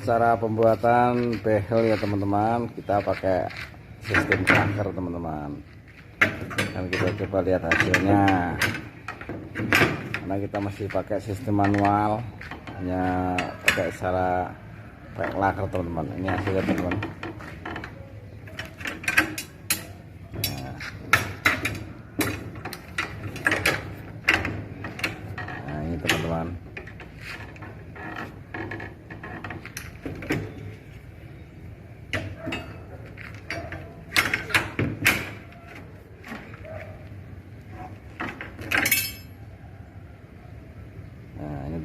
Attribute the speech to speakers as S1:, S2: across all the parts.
S1: cara pembuatan behel ya teman-teman. Kita pakai sistem clunker teman-teman, dan kita coba lihat hasilnya. Karena kita masih pakai sistem manual, hanya pakai cara pakai clunker teman-teman. Ini hasilnya teman-teman. Nah ini teman-teman.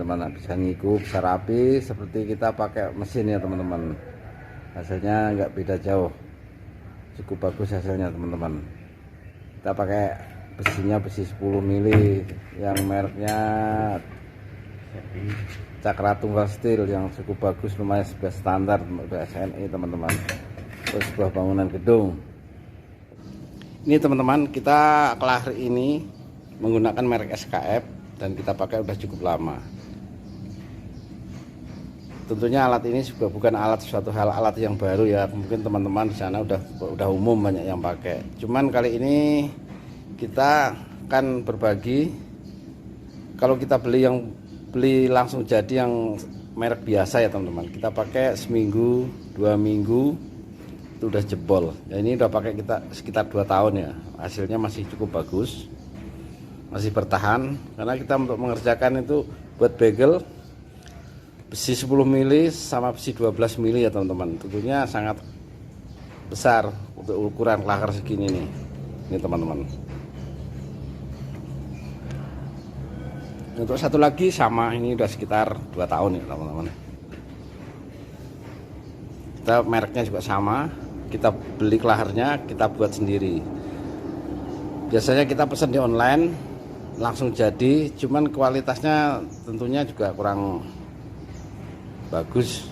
S1: Teman-teman bisa ngikup besar api seperti kita pakai mesin ya teman-teman. Hasilnya nggak beda jauh, cukup bagus hasilnya teman-teman. Kita pakai besinya besi 10 mili yang mereknya Cakra Tunggal Steel yang cukup bagus, lumayan sebuah standar udah SNI teman-teman. Terus sebuah bangunan gedung ini teman-teman. Kita kelahir ini menggunakan merek SKF dan kita pakai udah cukup lama. Tentunya alat ini juga bukan suatu alat yang baru ya. Mungkin teman-teman di sana udah umum banyak yang pakai. Cuman kali ini kita akan berbagi. Kalau kita beli langsung jadi yang merek biasa ya teman-teman, kita pakai seminggu 2 minggu itu udah jebol. Ya ini udah pakai kita sekitar 2 tahun ya. Hasilnya masih cukup bagus, masih bertahan. Karena kita untuk mengerjakan itu buat bagel besi 10 mili sama besi 12 mili ya teman-teman. Tentunya sangat besar untuk ukuran kelakar segini nih. Ini teman-teman. Untuk satu lagi sama, ini udah sekitar 2 tahun ya teman-teman. Kita mereknya juga sama. Kita beli kelaharnya, kita buat sendiri. Biasanya kita pesan di online langsung jadi, cuman kualitasnya tentunya juga kurang bagus,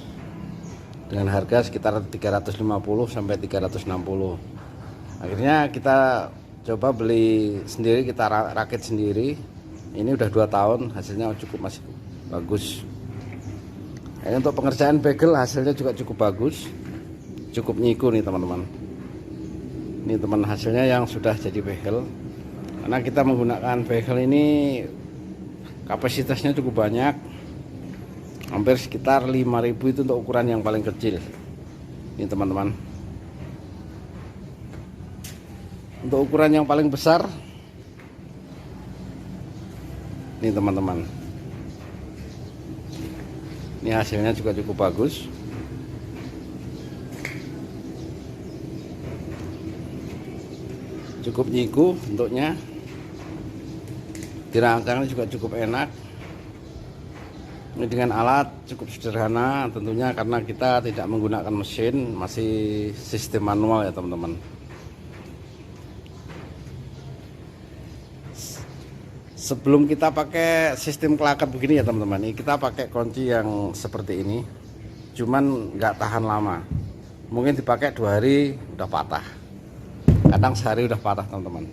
S1: dengan harga sekitar 350 sampai 360. Akhirnya kita coba beli sendiri, kita rakit sendiri. Ini udah 2 tahun, hasilnya masih bagus. Ini untuk pengerjaan bagel hasilnya juga cukup bagus, cukup nyiku nih teman-teman. Ini teman hasilnya yang sudah jadi bagel. Karena kita menggunakan bagel ini kapasitasnya cukup banyak, hampir sekitar 5.000 itu untuk ukuran yang paling kecil. Ini teman-teman. Untuk ukuran yang paling besar, ini teman-teman. Ini hasilnya juga cukup bagus. Cukup nyiku bentuknya. Dirancangnya juga cukup enak. Ini dengan alat cukup sederhana tentunya, karena kita tidak menggunakan mesin, masih sistem manual ya teman-teman. Sebelum kita pakai sistem kelakar begini ya teman-teman, ini kita pakai kunci yang seperti ini, cuman nggak tahan lama. Mungkin dipakai 2 hari udah patah, kadang sehari udah patah teman-teman.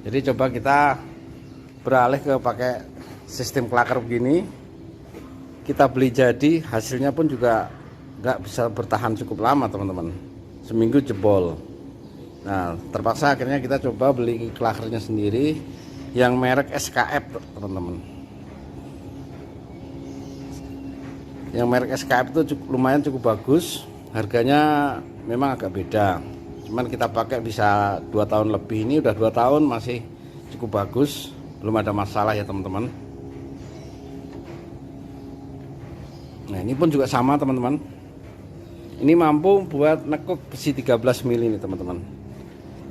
S1: Jadi coba kita beralih ke pakai sistem kelakar begini. Kita beli jadi, hasilnya pun juga nggak bisa bertahan cukup lama teman-teman, seminggu jebol. Nah terpaksa akhirnya kita coba beli klakernya sendiri yang merek SKF teman-teman. Yang merek SKF itu lumayan cukup bagus, harganya memang agak beda. Cuman kita pakai bisa 2 tahun lebih, ini udah 2 tahun masih cukup bagus, belum ada masalah ya teman-teman. Nah ini pun juga sama teman-teman. Ini mampu buat nekuk besi 13 mili nih teman-teman.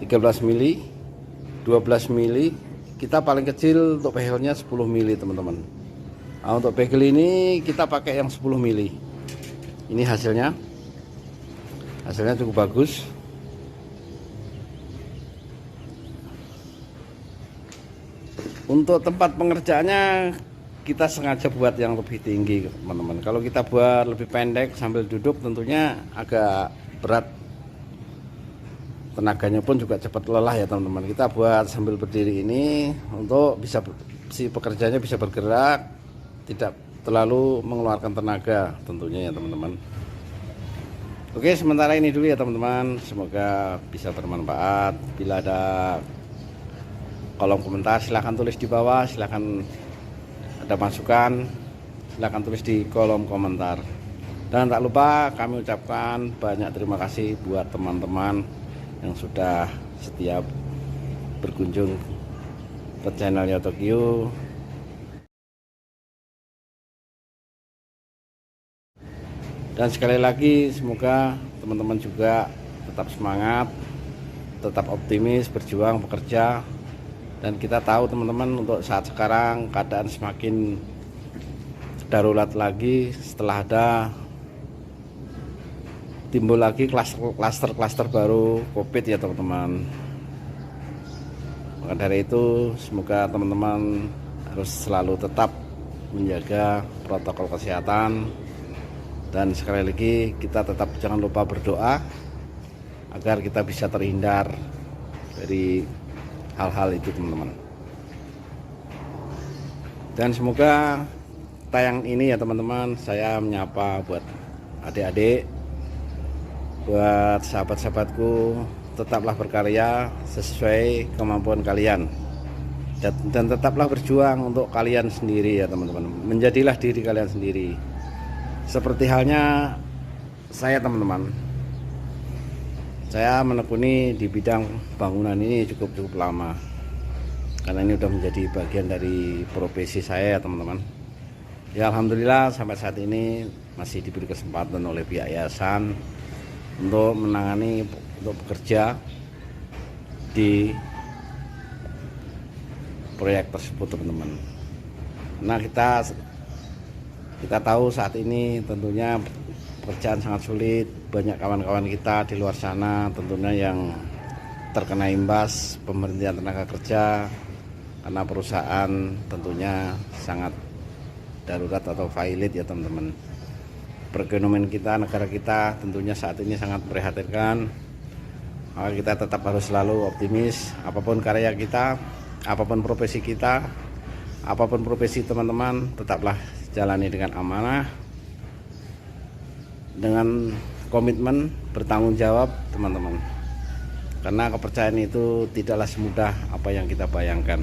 S1: 13 mili, 12 mili. Kita paling kecil untuk begelnya 10 mili teman-teman. Nah, untuk begel ini kita pakai yang 10 mili. Ini hasilnya. Hasilnya cukup bagus. Untuk tempat pengerjaannya kita sengaja buat yang lebih tinggi teman-teman. Kalau kita buat lebih pendek sambil duduk tentunya agak berat, tenaganya pun juga cepat lelah ya teman-teman. Kita buat sambil berdiri ini untuk bisa si pekerjanya bisa bergerak, tidak terlalu mengeluarkan tenaga tentunya ya teman-teman. Oke, sementara ini dulu ya teman-teman, semoga bisa bermanfaat. Bila ada kolom komentar silahkan tulis di bawah, silahkan ada masukan silahkan tulis di kolom komentar. Dan tak lupa kami ucapkan banyak terima kasih buat teman-teman yang sudah setia berkunjung ke channelnya Tokyo. Dan sekali lagi semoga teman-teman juga tetap semangat, tetap optimis, berjuang, bekerja. Dan kita tahu teman-teman untuk saat sekarang keadaan semakin darurat lagi setelah ada timbul lagi klaster baru COVID ya teman-teman. Maka dari itu semoga teman-teman harus selalu tetap menjaga protokol kesehatan. Dan sekali lagi kita tetap jangan lupa berdoa agar kita bisa terhindar dari hal-hal itu teman-teman. Dan semoga tayang ini ya teman-teman, saya menyapa buat adik-adik, buat sahabat-sahabatku, tetaplah berkarya sesuai kemampuan kalian. Dan tetaplah berjuang untuk kalian sendiri ya teman-teman. Menjadilah diri kalian sendiri. Seperti halnya saya teman-teman, saya menekuni di bidang bangunan ini cukup lama, karena ini udah menjadi bagian dari profesi saya ya teman-teman. Ya alhamdulillah sampai saat ini masih diberi kesempatan oleh pihak yayasan untuk menangani, untuk bekerja di proyek tersebut teman-teman. Nah kita tahu saat ini tentunya pekerjaan sangat sulit, banyak kawan-kawan kita di luar sana tentunya yang terkena imbas pemberhentian tenaga kerja karena perusahaan tentunya sangat darurat atau failit ya teman-teman. Perekonomian kita, negara kita tentunya saat ini sangat memprihatinkan. Maka kita tetap harus selalu optimis, apapun karya kita, apapun profesi kita, apapun profesi teman-teman, tetaplah jalani dengan amanah, dengan komitmen, bertanggung jawab teman-teman. Karena kepercayaan itu tidaklah semudah apa yang kita bayangkan.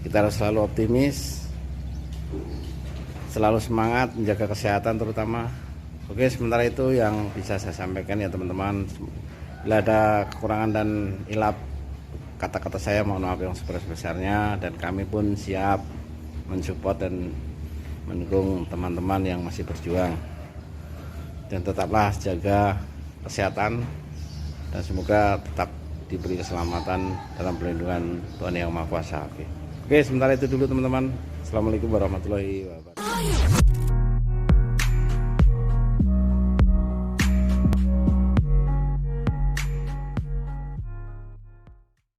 S1: Kita harus selalu optimis, selalu semangat, menjaga kesehatan terutama. Oke, sementara itu yang bisa saya sampaikan ya teman-teman. Bila ada kekurangan dan hilap kata-kata saya, mohon maaf yang sebesar-besarnya. Dan kami pun siap mensupport dan mendukung teman-teman yang masih berjuang. Dan tetaplah jaga kesehatan dan semoga tetap diberi keselamatan dalam perlindungan Tuhan Yang Maha Kuasa. Oke, sementara itu dulu teman-teman. Assalamualaikum warahmatullahi wabarakatuh.